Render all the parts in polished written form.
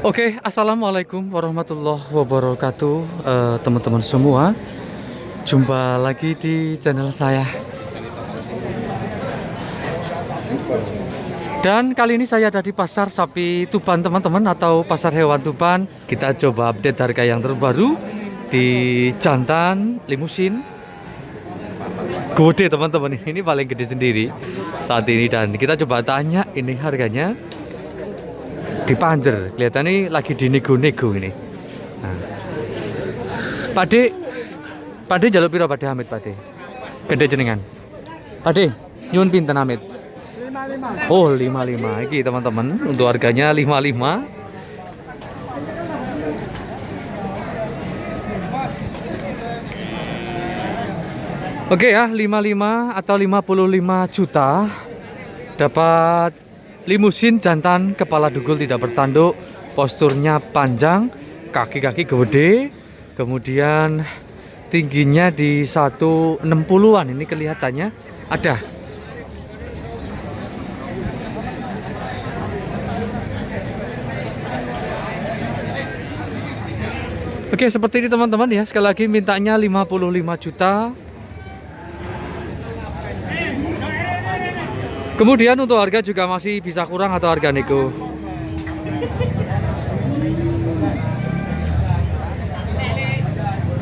Oke, assalamualaikum warahmatullahi wabarakatuh, teman-teman semua. Jumpa lagi di channel saya. Dan kali ini saya ada di pasar sapi Tuban, teman-teman, atau pasar hewan Tuban. Kita coba update harga yang terbaru di jantan limusin gede, teman-teman. Ini paling gede sendiri saat ini, dan kita coba tanya ini harganya di Panjer. Kelihatannya lagi dinego-nego ini. Nah. Pak De jaluk piro Pak De Hamid, Pak De? Gede jenengan. Pak De, nyun pinten Hamid? 55. Oh, 55. Iki teman-teman, untuk harganya 55. Oke ya, 55 atau 55 juta dapat limusin jantan kepala dugul tidak bertanduk, posturnya panjang, kaki-kaki gede, kemudian tingginya di 160-an. Ini kelihatannya ada. Oke, seperti ini teman-teman ya. Sekali lagi mintanya 55 juta. Kemudian untuk harga juga masih bisa kurang atau harga nego.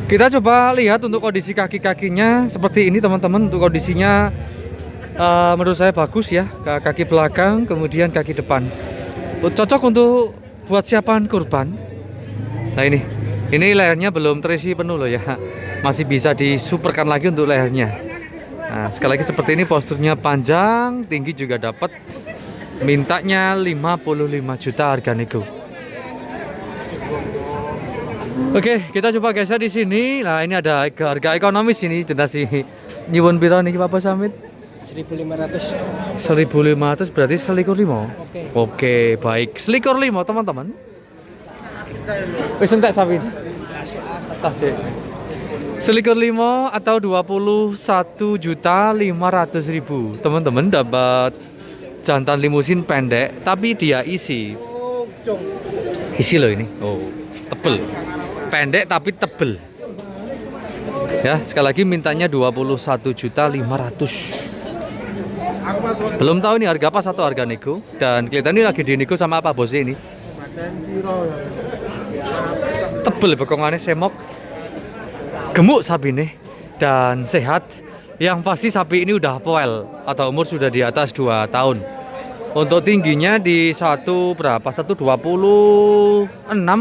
Kita coba lihat untuk kondisi kaki-kakinya seperti ini teman-teman. Untuk kondisinya menurut saya bagus ya. Kaki belakang, kemudian kaki depan. Cocok untuk buat siapan kurban. Nah ini lehernya belum terisi penuh loh ya. Masih bisa disuperkan lagi untuk lehernya. Nah, sekali lagi seperti ini, posturnya panjang, tinggi juga dapat. Mintanya 55 juta harga nego. Oke, kita coba geser di sini. Nah, ini ada harga ekonomis ini, jelas sih. Nyuwun piro niki Bapak Samit? 1.500. 1.500 berarti selikur limo. Oke, baik. Selikur limo, teman-teman. Wis entek sapi. Kasih. Selikur limo atau 21.500.000. Teman-teman dapat jantan limusin pendek tapi dia isi loh ini. Oh, tebel. Pendek tapi tebel. Ya, sekali lagi mintanya 21.500.000. Belum tahu ini harga pas atau harga nego, dan kelihatannya lagi dinego sama apa bosnya ini. Tebel bekongannya, semok. Gemuk sapi ini dan sehat. Yang pasti sapi ini udah poel atau umur sudah di atas 2 tahun. Untuk tingginya di 126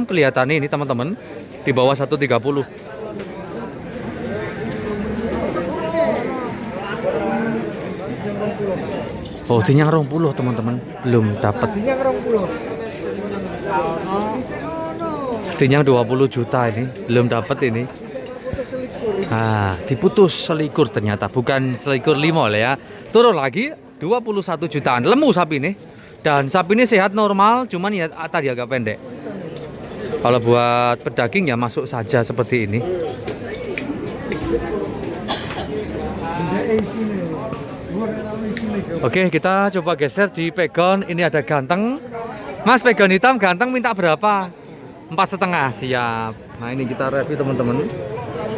kelihatannya ini teman-teman, di bawah 130. Oh, tinyang 20 teman-teman, belum dapat. Tinyang 20 juta ini belum dapat ini. Nah, diputus selikur ternyata, bukan selikur limo lah ya. Turun lagi 21 jutaan. Lemu sapi ini. Dan sapi ini sehat normal, cuman ya tadi agak pendek. Kalau buat pedaging ya masuk saja seperti ini. Oke, kita coba geser di pegon. Ini ada ganteng. Mas, pegon hitam ganteng minta berapa? 4,5. Siap. Nah, ini kita review teman-teman.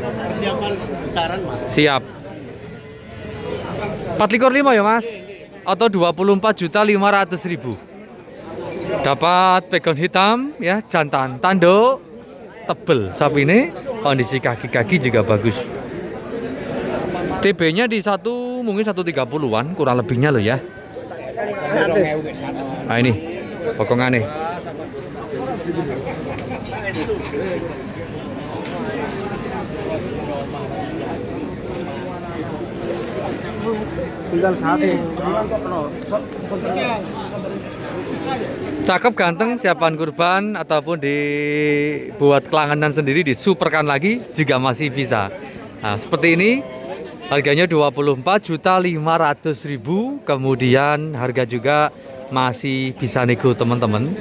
Persiapan besaran Mas. Siap. 4,5 ya Mas, atau 24.500.000. Dapat pegon hitam ya, jantan, tanduk, tebel. Sapi ini kondisi kaki-kaki juga bagus. TB-nya di mungkin 130-an kurang lebihnya loh ya. Nah ini pokongannya. Cakep, ganteng, siapan kurban ataupun dibuat kelanganan sendiri, disuperkan lagi juga masih bisa. Nah, seperti ini harganya 24.500.000. Kemudian harga juga masih bisa nego teman-teman.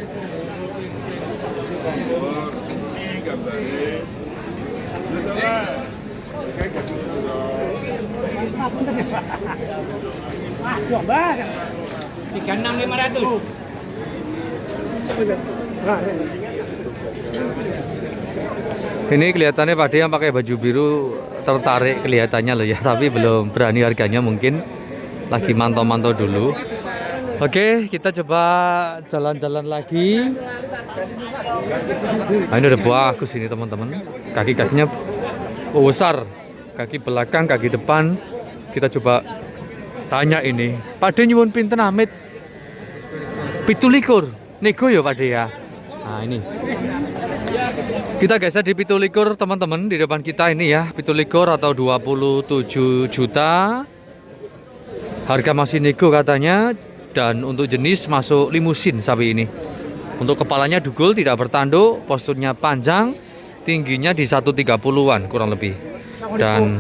36.500. Ini kelihatannya Pak De yang pakai baju biru tertarik kelihatannya loh ya, tapi belum berani harganya, mungkin lagi mantau-mantau dulu. Oke, kita coba jalan-jalan lagi. Nah, ini udah bagus ini teman-teman. Kaki-kakinya besar, kaki belakang, kaki depan. Kita coba tanya ini, Pak De nyuwun pinten amit? 17 nego ya Pak De ya. Nah ini kita geser di 17 teman-teman, di depan kita ini ya, 17 atau 27 juta. Harga masih nego katanya. Dan untuk jenis masuk limusin sapi ini. Untuk kepalanya dugul, tidak bertanduk, posturnya panjang, tingginya di 130-an kurang lebih. Dan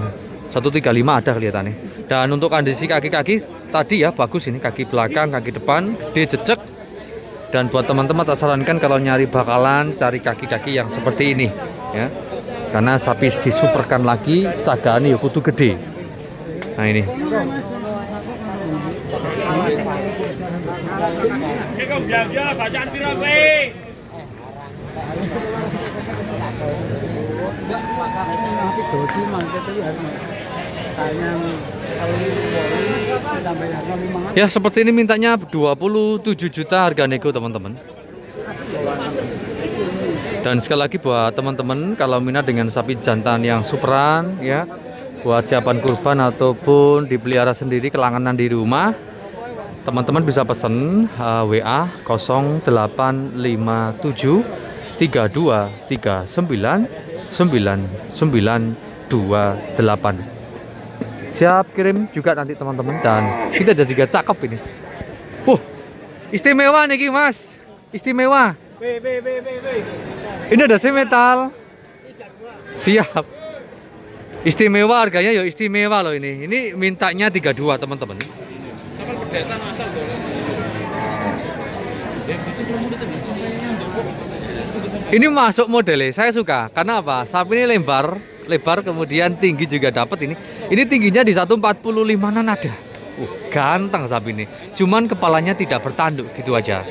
135 ada kelihatannya. Dan untuk kondisi kaki-kaki tadi ya bagus ini, kaki belakang, kaki depan, dia jejak. Dan buat teman-teman tak sarankan kalau nyari bakalan cari kaki-kaki yang seperti ini ya. Karena sapi disuperkan lagi, cagahan ya kudu gede. Nah ini. Bacaan piro kowe? Ya seperti ini mintanya 27 juta harga nego teman-teman. Dan sekali lagi buat teman-teman kalau minat dengan sapi jantan yang superan ya, buat siapan kurban ataupun dipelihara sendiri kelanganan di rumah, teman-teman bisa pesen WA 0857 3239 9928. Siap kirim juga nanti teman-teman. Dan kita ada juga cakep ini. Istimewa nih Mas, istimewa. Ini ada semetal. Siap. Istimewa harganya ya istimewa loh ini. Ini mintanya 32 teman-teman. Ini masuk modelnya, saya suka. Karena apa? Sapi ini lebar kemudian tinggi juga dapat ini. Ini tingginya di 145-an ada. Ganteng sapi ini. Cuman kepalanya tidak bertanduk gitu aja.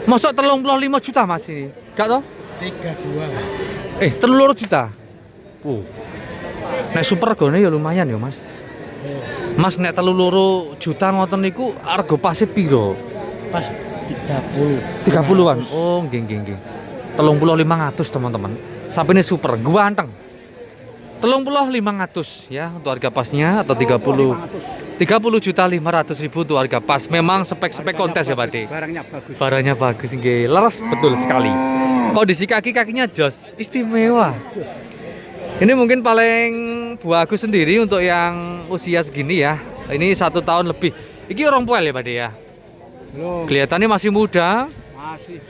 Masuk 35 juta Mas ini. Gak toh? 32. 3 juta. Nek super regane ya lumayan ya Mas. Mas nek 3 juta ngoten niku argo pase piro? Pas 30-an. Oh, nggih. 35.500 teman-teman. Sapi ini super ganteng. 35.500 ya untuk harga pasnya, atau 30.500.000 untuk harga pas. Memang spek-spek kontes ya Pak De. Barangnya bagus nggih. Leres betul sekali. Kondisi kaki-kakinya jos, istimewa. Ini mungkin paling bagus sendiri untuk yang usia segini ya. Ini 1 tahun lebih. Ini orang poel ya Pak De ya. Belum. Kelihatannya masih muda. Masih.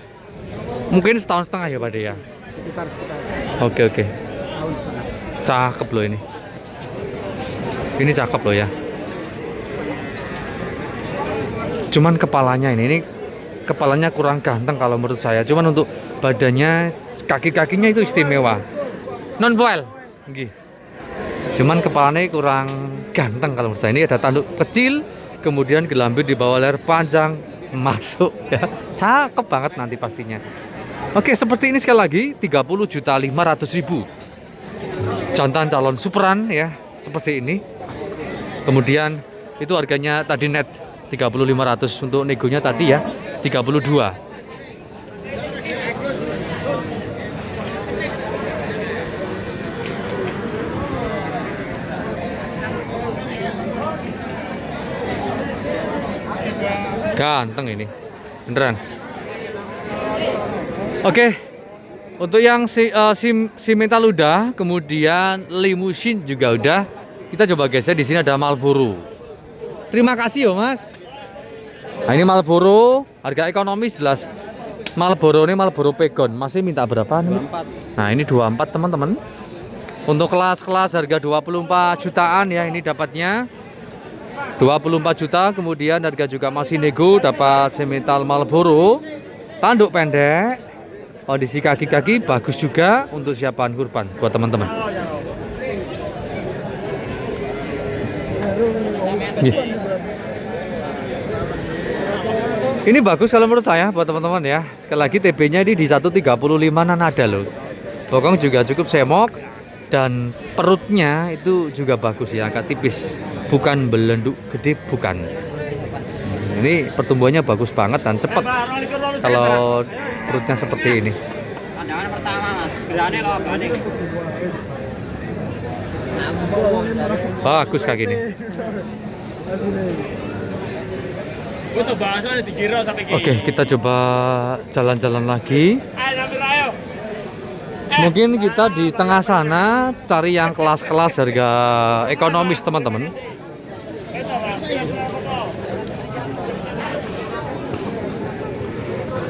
Mungkin setahun setengah ya Pak De ya. Sekitar. Oke. Cakep loh ini. Ini cakep loh ya. Cuman kepalanya ini kepalanya kurang ganteng kalau menurut saya. Cuman untuk badannya, kaki-kakinya itu istimewa. Non poel. Nggih. Cuman kepalanya kurang ganteng kalau menurut saya. Ini ada tanduk kecil, kemudian gelambir di bawah leher panjang masuk ya. Cakep banget nanti pastinya. Oke, seperti ini sekali lagi 30.500.000. Jantan calon superan ya, seperti ini. Kemudian itu harganya tadi net 30.500, untuk negonya tadi ya 32. Ganteng ini, beneran. Oke, untuk yang si metal udah, kemudian limusin juga udah. Kita coba geser, di sini ada Marlboro. Terima kasih yo Mas. Nah, ini Marlboro, harga ekonomis jelas. Marlboro ini Marlboro Pegon, masih minta berapa nih? 24. Nah ini 24 teman-teman. Untuk kelas-kelas harga 24 jutaan ya, ini dapatnya 24 juta. Kemudian harga juga masih nego, dapat semetal Marlboro, tanduk pendek, kondisi kaki-kaki bagus juga untuk siapan kurban buat teman-teman. Ini bagus kalau menurut saya buat teman-teman ya. Sekali lagi TB-nya ini di 135-an ada loh. Bokong juga cukup semok dan perutnya itu juga bagus ya, agak tipis. Bukan belenduk gede, bukan. Ini pertumbuhannya bagus banget dan cepat kalau perutnya seperti ini. Pandangan pertama, berani loh, berani. Bagus kayak gini. Oke, kita coba jalan-jalan lagi. Mungkin kita di tengah sana cari yang kelas-kelas harga ekonomis teman-teman.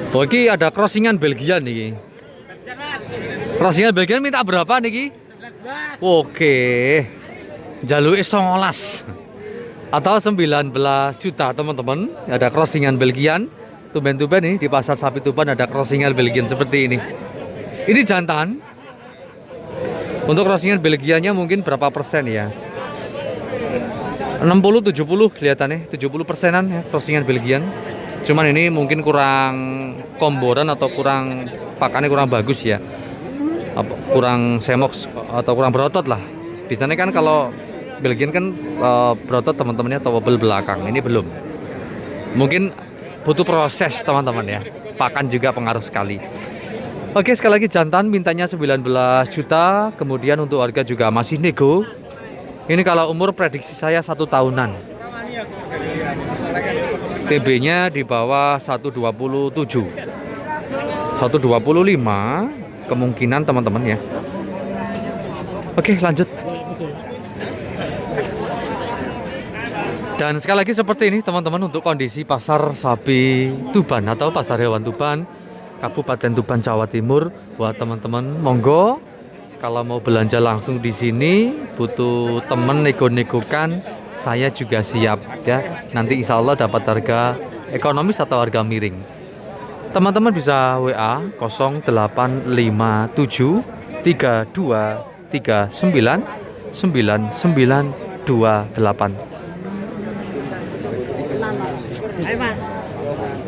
Oh, ini ada crossingan Belgia nih. Crossingan Belgia minta berapa nih? Oke. Jaluk 19 atau 19 juta teman-teman. Ada crossingan Belgian. Tuban-tuban nih di pasar sapi Tuban ada crossingan Belgian seperti ini. Ini jantan. Untuk crossingan Belgianya mungkin berapa persen ya? 60-70 kelihatannya, 70%-an ya crossingan Belgian. Cuman ini mungkin kurang komboran atau kurang pakannya kurang bagus ya. Kurang semok atau kurang berotot lah. Biasanya kan kalau Belgian kan berotot teman-temannya atau bebel belakang. Ini belum. Mungkin butuh proses teman-teman ya. Pakan juga pengaruh sekali. Oke, sekali lagi jantan mintanya 19 juta. Kemudian untuk harga juga masih nego. Ini kalau umur prediksi saya 1 tahunan. TB-nya di bawah 127. 125 kemungkinan teman-teman ya. Oke, lanjut. Dan sekali lagi seperti ini teman-teman untuk kondisi pasar sapi Tuban atau pasar hewan Tuban, Kabupaten Tuban, Jawa Timur. Buat teman-teman monggo kalau mau belanja langsung di sini, butuh temen nego-negokan, saya juga siap ya. Nanti insya Allah dapat harga ekonomis atau harga miring. Teman-teman bisa WA 0857 3239 9928.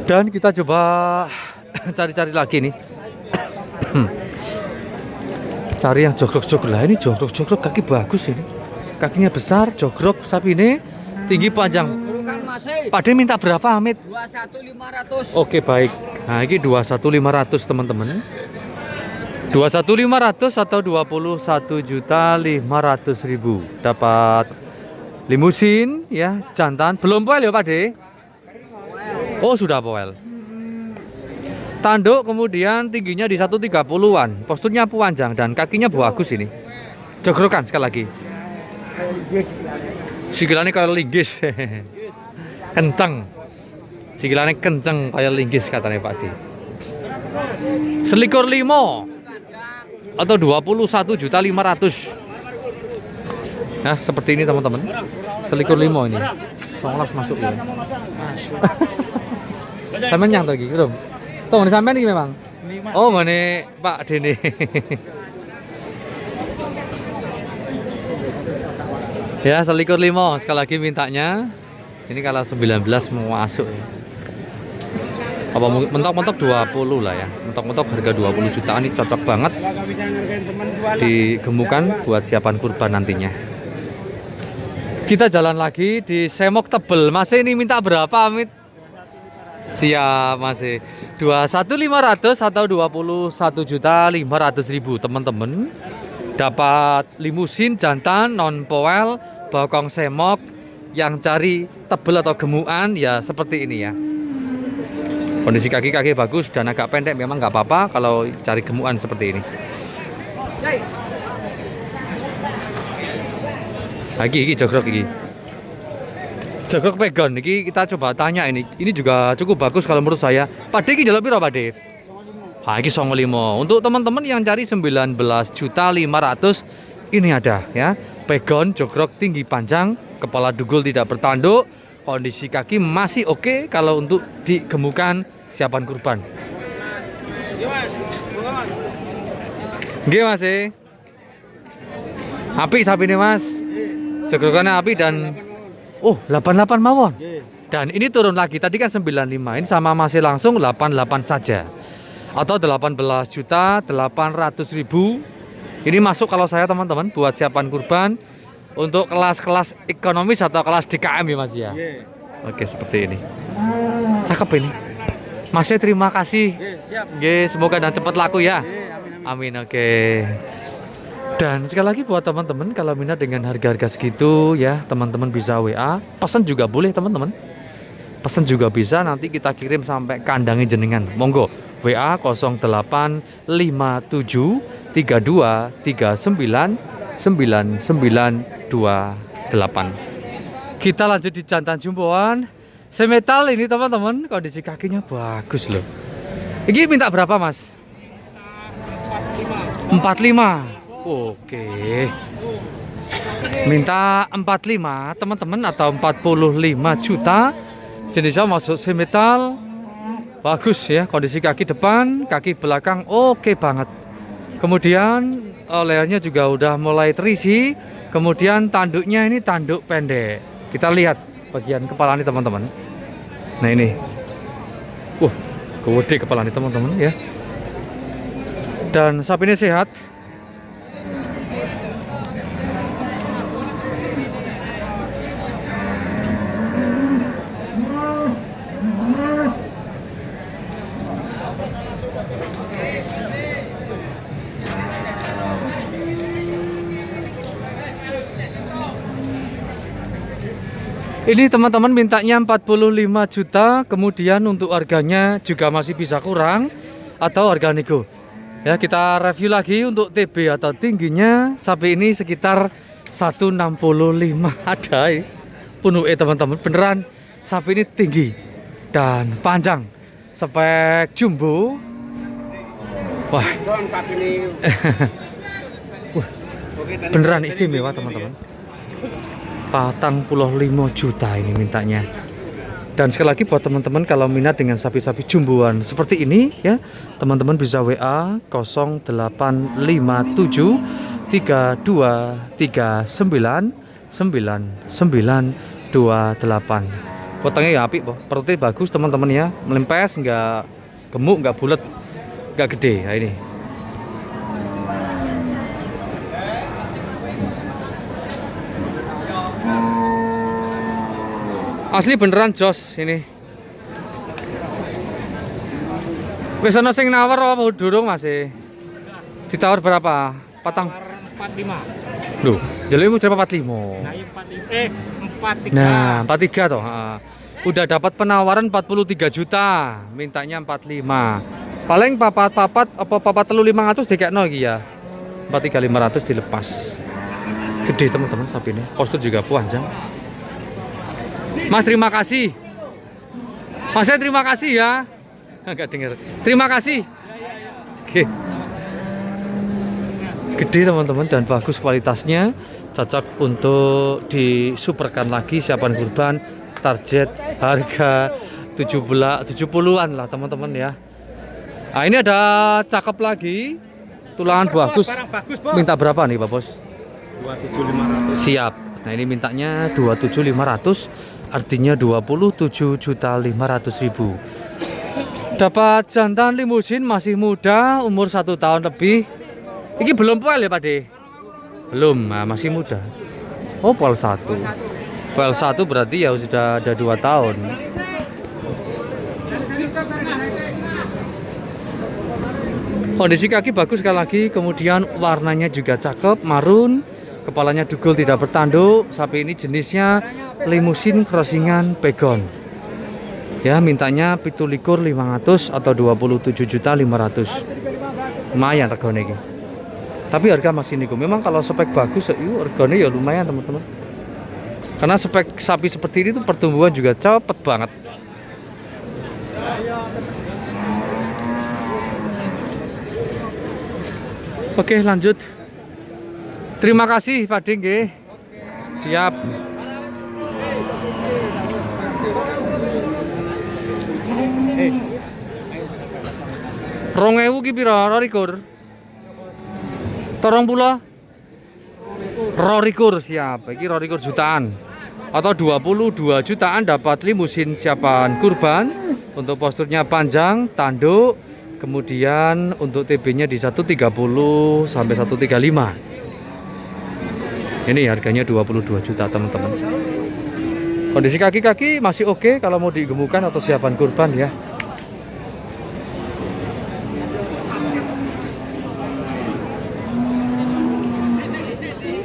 Dan kita coba cari-cari lagi nih. Cari yang jogrok-jogrok lah. Ini jogrok-jogrok kaki bagus ini. Kakinya besar, jogrok sapi ini tinggi panjang. Pak De minta berapa Amit? 21.500. Oke baik. Nah ini 21.500 teman-teman. 21.500 atau 21.500.000. Dapat limusin ya, jantan. Belum poel ya Pak De? Oh sudah poel. Tanduk kemudian tingginya di 130-an. Posturnya panjang dan kakinya bagus ini. Jogrokan sekali lagi. Sikilane kayak linggis. Kenceng. Sikilane kenceng kayak linggis katanya Pak D. Selikur 5 atau 21.500.000. Nah, seperti ini teman-teman. Selikur 5 ini. 19 masuk ya. Sampeyan nyang lagi, belum? Tuh, ini sampean iki memang. Oh, ngene Pak Dene. Ya, selikur 5 sekali lagi mintanya. Ini kalau 19 mau masuk ya. Apa mentok-mentok 20 lah ya. Mentok-mentok harga 20 jutaan ini cocok banget digemukan buat siapan kurban nantinya. Kita jalan lagi di semok tebel. Masih ini minta berapa Amit? Siap masih 21.500 atau 21.500.000 teman-teman. Dapat limusin jantan non poel, bokong semok. Yang cari tebel atau gemukan ya seperti ini ya. Kondisi kaki-kaki bagus dan agak pendek memang nggak apa-apa kalau cari gemukan seperti ini. Lagi jogrok ini. Jogrok pegon ini kita coba tanya ini. Ini juga cukup bagus kalau menurut saya. Pak De iki njaluk piro Pak De? Ha iki 95. Untuk teman-teman yang cari 19.500.000 ini ada ya. Pegon jogrok tinggi panjang, kepala dugul tidak bertanduk, kondisi kaki masih oke kalau untuk digemukan siapan kurban. Nggih Mas. Apik sapi ini Mas. Jogrokane api dan 88 mawon. Dan ini turun lagi, tadi kan 95, ini sama masih langsung 88 saja. Atau 18.800.000. Ini masuk kalau saya teman-teman buat siapan kurban untuk kelas-kelas ekonomis atau kelas DKM ya Mas ya. Oke, seperti ini. Cakep ini. Masnya terima kasih. Siap. Semoga dan cepat laku ya. Amin. Amin, oke. Dan sekali lagi buat teman-teman kalau minat dengan harga-harga segitu ya, teman-teman bisa WA, pesan juga boleh teman-teman. Pesan juga bisa, nanti kita kirim sampai kandangin jenengan. Monggo WA 083233999928. Kita lanjut di jantan jumboan. Semetal ini teman-teman, kondisi kakinya bagus loh. Ini minta berapa Mas? 45. Oke. Minta 45 teman-teman atau 45 juta. Jenisnya masuk semetal. Bagus ya, kondisi kaki depan, kaki belakang oke banget. Kemudian lehernya juga udah mulai terisi. Kemudian tanduknya ini tanduk pendek. Kita lihat bagian kepala ini teman-teman. Nah ini. Gede kepala ini teman-teman ya. Dan sapi ini sehat. Ini teman-teman mintanya 45 juta, kemudian untuk harganya juga masih bisa kurang atau harga nego. Ya, kita review lagi untuk TB atau tingginya sapi ini sekitar 165 ada penuh teman-teman. Beneran sapi ini tinggi dan panjang. Spek jumbo. Wah. Beneran istimewa teman-teman. 45 juta ini mintanya. Dan sekali lagi buat teman-teman kalau minat dengan sapi-sapi jumboan seperti ini ya, teman-teman bisa WA 085233999928. Potongnya ya apik, perutnya bagus teman-teman ya, melempes, nggak gemuk, nggak bulat, nggak gede. Nah ini. Asli beneran jos ini. Wis ana sing nawar apa durung masih? Ditawar berapa? 45. Loh, jelekmu berapa 45? Nah, 43. Nah, 43 toh. Udah dapat penawaran 43 juta, mintanya 45. Paling papat apa papat telu 500 dikekno iki ya. 43.500 dilepas. Gede teman-teman sapi ini. Postur juga panjang. Mas terima kasih. Mas saya terima kasih ya. Enggak dengar. Terima kasih. Oke. Gede teman-teman dan bagus kualitasnya. Cocok untuk disuperkan lagi siapan kurban. Target harga 70-an lah teman-teman ya. Nah ini ada cakep lagi. Tulangan bagus. Minta berapa nih Pak Bos? 27.500. Siap. Nah ini mintanya 27.500. Artinya 27.500.000. Dapat jantan limusin masih muda, umur 1 tahun lebih. Ini belum poel ya Pak De? Belum, nah, masih muda. Oh poel 1. Poel 1 berarti ya sudah ada 2 tahun. Kondisi kaki bagus sekali lagi, kemudian warnanya juga cakep, marun. Kepalanya dugul tidak bertanduk. Sapi ini jenisnya limusin crossingan pegon. Ya, mintanya 17.500 atau 27.500. Lumayan regane iki. Tapi harga masih niku. Memang kalau spek bagus harganya ya lumayan teman-teman. Karena spek sapi seperti ini tuh pertumbuhan juga cepet banget. Oke, lanjut. Terima kasih Pak Ding. Siap. Rongewu ki pira? Rorikur. Torong pula. Rorikur siap. Iki rorikur jutaan. atau 22 jutaan dapat limusin siapan kurban. Untuk posturnya panjang, tanduk, kemudian untuk TB-nya di 130 sampai 135. Ini harganya 22 juta teman-teman. Kondisi kaki-kaki masih oke kalau mau digemukkan atau siapan kurban ya.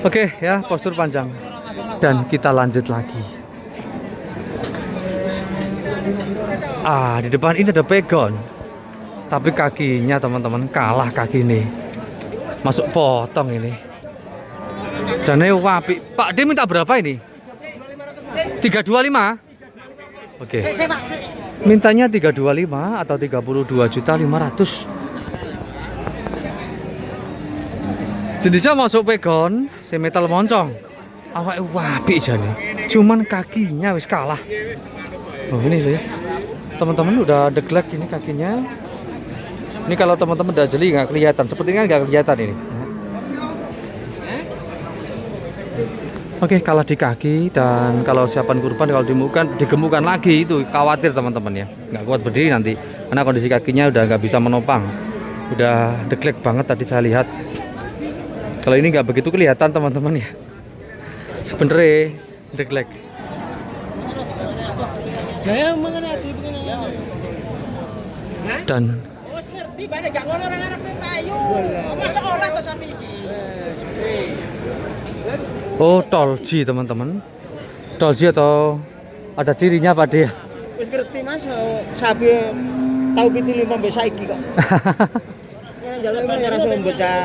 Oke ya, postur panjang. Dan kita lanjut lagi. Di depan ini ada pegon. Tapi kakinya teman-teman kalah kaki ini. Masuk potong ini. Jane wapi. Pak D minta berapa ini? 325. Oke. Mintanya 325 atau 32.500.000. Jenisnya masuk pegon, si metal moncong. Awake wapi jane. Cuman kakinya wis kalah. Oh ini loh ya. Teman-teman udah deglek ini kakinya. Ini kalau teman-teman udah jeli nggak kelihatan. Sepertinya nggak kelihatan ini. Oke, kalah di kaki dan kalau siapan kurban kalau digemukkan lagi itu khawatir teman-teman ya. Nggak kuat berdiri nanti. Karena kondisi kakinya udah nggak bisa menopang. Udah deglek banget tadi saya lihat. Kalau ini nggak begitu kelihatan teman-teman ya. Sebenarnya deglek. Dan oh, tolji teman-teman. Tolji atau ada cirinya Pak De? Wis ngerti Mas, sapi tahu pitu 5 mbek saiki kok. Nek njaluk iku ya rasa bocah.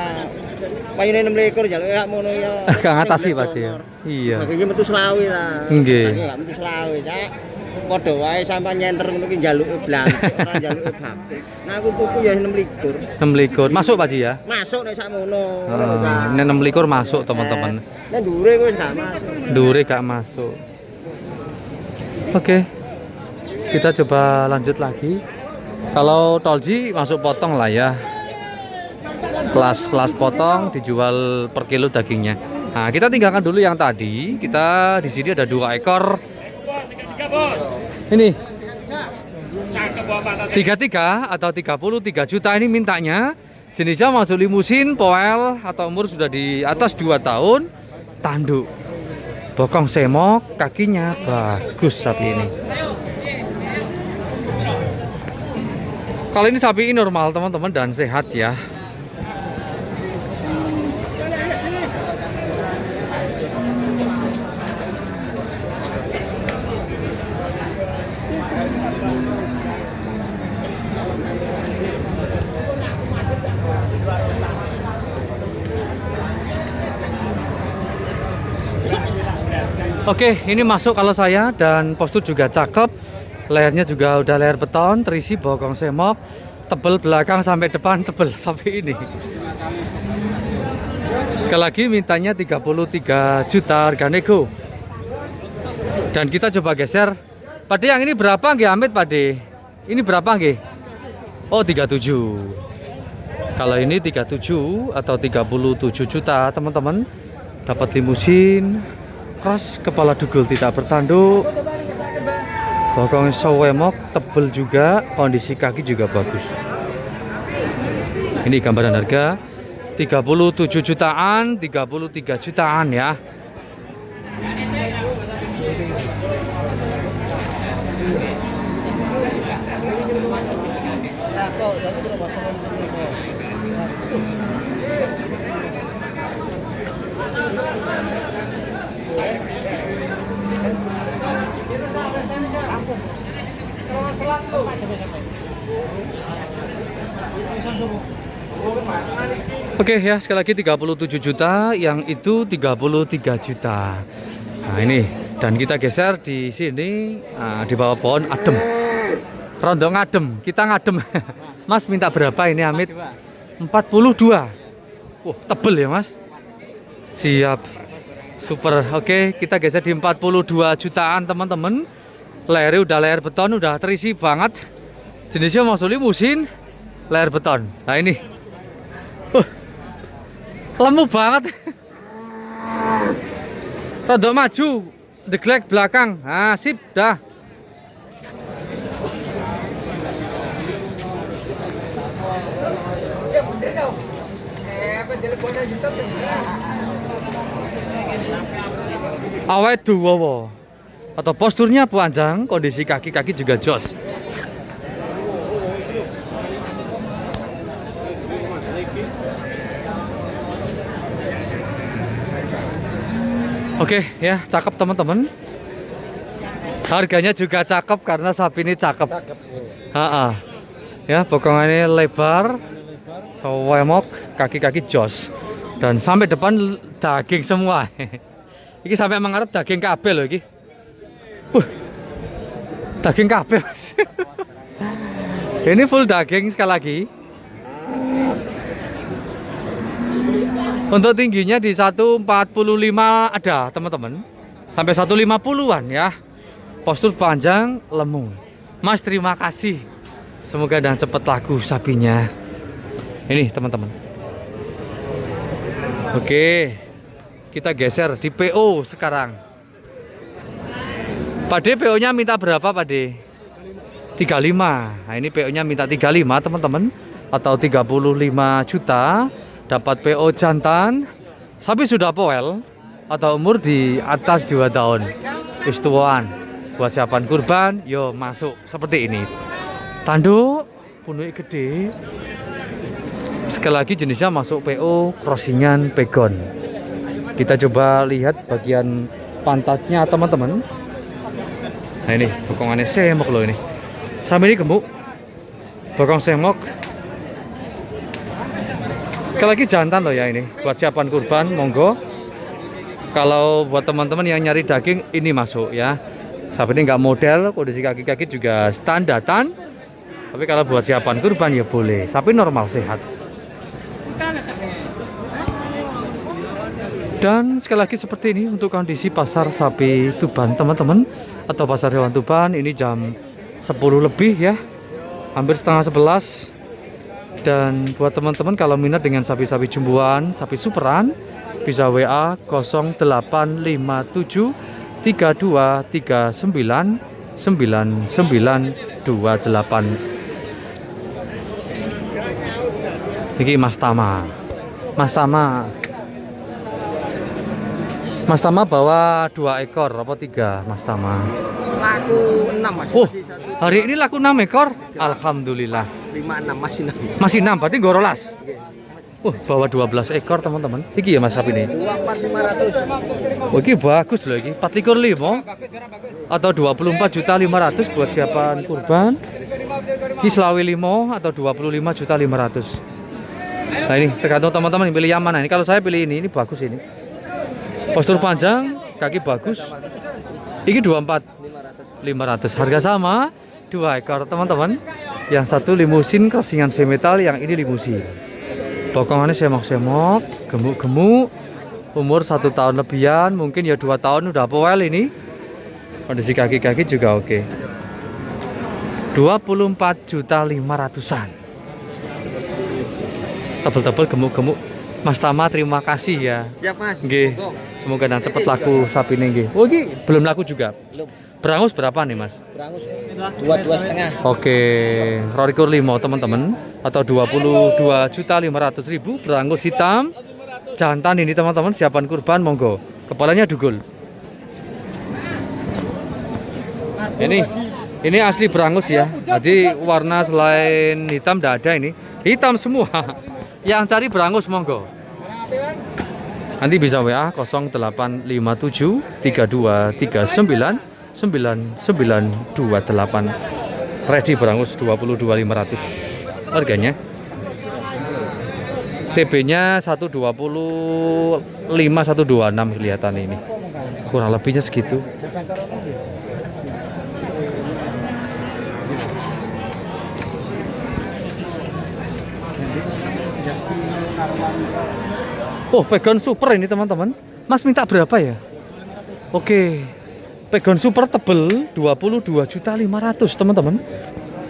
Payune 6 ekor njaluk ya ngono ya. Gak ngatasi Pak De. Iya. Iki metu selawi ta. Nggih. Gak metu selawi, Cak. Padha wae sampean nyenter ngono ki njaluke blantik, ora njaluke bakti. Nah aku tuku ya 6 likur. 6 masuk Pak Ji ya? Masuk nek sakmono. Ini 6 masuk teman-teman. Nek dhuwure wis gak masuk. Dure gak masuk. Oke. Kita coba lanjut lagi. Kalau tolji masuk potong lah ya. Kelas potong dijual per kilo dagingnya. Nah, kita tinggalkan dulu yang tadi. Kita di sini ada 2 ekor. Ini 33 atau 33 juta ini mintanya. Jenisnya masuk limusin, poel atau umur sudah di atas 2 tahun. Tanduk, bokong semok, kakinya bagus sapi ini. Kali ini sapi ini normal teman-teman dan sehat ya. Oke, ini masuk kalau saya dan postur juga cakep. Lehernya juga udah leher beton, terisi bokong semok, tebel belakang sampai depan, tebel sampai ini. Sekali lagi mintanya 33 juta harga nego. Dan kita coba geser. Pak De, yang ini berapa nggih Amit Pak De? Ini berapa nggih? Oh 37. Kalau ini 37 atau 37 juta teman-teman. Dapat limusin, cross, kepala dugul tidak bertanduk, bokong sewemok, tebel juga, kondisi kaki juga bagus. Ini gambaran harga 37 jutaan, 33 jutaan ya. Oke ya, sekali lagi 37 juta, yang itu 33 juta. Nah ini, dan kita geser di sini, di bawah pohon adem. Rondo ngadem, kita ngadem. Mas minta berapa ini Amit? 42. Wah, tebel ya Mas. Siap. Super. Oke, kita geser di 42 jutaan teman-teman. Lehernya udah leher beton, udah terisi banget. Jenisnya masuk limusin, leher beton. Nah ini. Lemu banget. Rondo maju, deglek belakang. Nah, sip dah. Awet duwowo atau posturnya panjang, kondisi kaki-kaki juga jos. Oke ya, cakep teman-teman. Harganya juga cakep karena sapi ini cakep. Ha-ha. Ya, bokongannya lebar, sewemok, kaki-kaki jos, dan sampai depan daging semua. Iki sampai mengarep daging kabel loh iki. Daging kabel. Mas. Ini full daging sekali lagi. Untuk tingginya di 145 ada teman-teman, sampai 150-an ya. Postur panjang, lemu. Mas terima kasih. Semoga dan cepat laku sapinya. Ini teman-teman. Oke, kita geser di PO sekarang. Pak D, PO-nya minta berapa Pak D? 35. Nah ini PO-nya minta 35 teman-teman, atau 35 juta. Dapat PO jantan, sapi sudah poel atau umur di atas 2 tahun. Istuan buat siapan kurban, yo masuk seperti ini. Tanduk punuk gede. Sekali lagi jenisnya masuk PO crossingan pegon. Kita coba lihat bagian pantatnya teman-teman. Nah ini bokongannya semok loh ini. Sapi ini gemuk, bokong semok. Sekali lagi jantan loh ya ini, buat siapan kurban monggo. Kalau buat teman-teman yang nyari daging ini masuk ya. Sapi ini nggak model, kondisi kaki-kaki juga standaran. Tapi kalau buat siapan kurban ya boleh. Sapi normal sehat. Dan sekali lagi seperti ini untuk kondisi pasar sapi Tuban teman-teman, atau pasar hewan Tuban. Ini jam 10 lebih ya, hampir setengah 11. Dan buat teman-teman kalau minat dengan sapi-sapi jumbuan, sapi superan, bisa WA 0857 3239 9928. Ini Mas Tama. Mas Tama bawa 2 ekor apa 3 Mas Tama? Laku 6 Mas. Oh, hari ini laku 6 ekor. Alhamdulillah. 56 masih 6. Masih 6, berarti gorolas. Bawa 12 ekor teman-teman. Iki ya Mas sapi ini. 24.500. Oh, ini bagus loh ini. 4,5 atau 24.500.000 buat siapan kurban. Ini selawi 5 atau 25.500.000. Nah ini tergantung teman-teman yang pilih yang mana. Ini kalau saya pilih ini bagus ini. Postur panjang, kaki bagus. Ini 24.500. Harga sama, 2 ekor teman-teman. Yang satu limusin crossingan semetal, yang ini limusin. Bokongannya semok-semok, gemuk-gemuk. Umur 1 tahun lebihan, mungkin ya 2 tahun udah poel ini. Kondisi kaki-kaki juga oke. 24.500.000-an. Tebel-tebel, gemuk-gemuk. Mas Tama terima kasih ya. Siap Mas. Nggih. Semoga dan cepat laku sapi ini nggih. Oh ini belum laku juga. Belum. Berangus berapa nih Mas? Berangus 22,5. Oke, rorikur 5 teman-teman, atau 22.500.000. Berangus hitam, jantan ini teman-teman, siapan kurban monggo. Kepalanya dugul. Ini asli berangus ya. Jadi warna selain hitam tidak ada ini. Hitam semua. Yang cari berangus monggo. Nanti bisa WA 0857 3239 9928. Ready berangus 22.500 harganya. TB-nya 125 126 kelihatan ini. Kurang lebihnya segitu. Oh, pegon super ini teman-teman. Mas minta berapa ya? Oke. Pegon super tebel 22.500.000 teman-teman.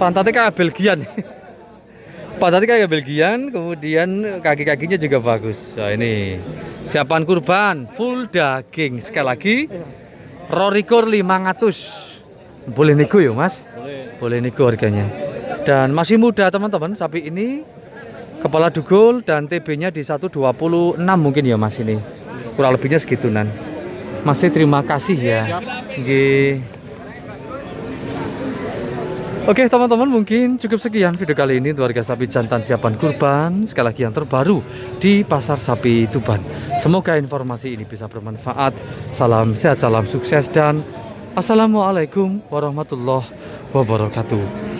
Pantatnya kayak Belgian. Pantatnya kayak Belgian, kemudian kaki-kakinya juga bagus. Nah, ini siapan kurban full daging sekali lagi. Rorikur 500. Boleh nego ya Mas? Boleh nego harganya. Dan masih muda teman-teman sapi ini. Kepala dugul dan TB-nya di 126 mungkin ya Mas ini. Kurang lebihnya segitunan. Masih terima kasih ya. Nggih. Oke teman-teman, mungkin cukup sekian video kali ini untuk harga sapi jantan siapan kurban. Sekali lagi yang terbaru di Pasar Sapi Tuban. Semoga informasi ini bisa bermanfaat. Salam sehat, salam sukses, dan assalamualaikum warahmatullahi wabarakatuh.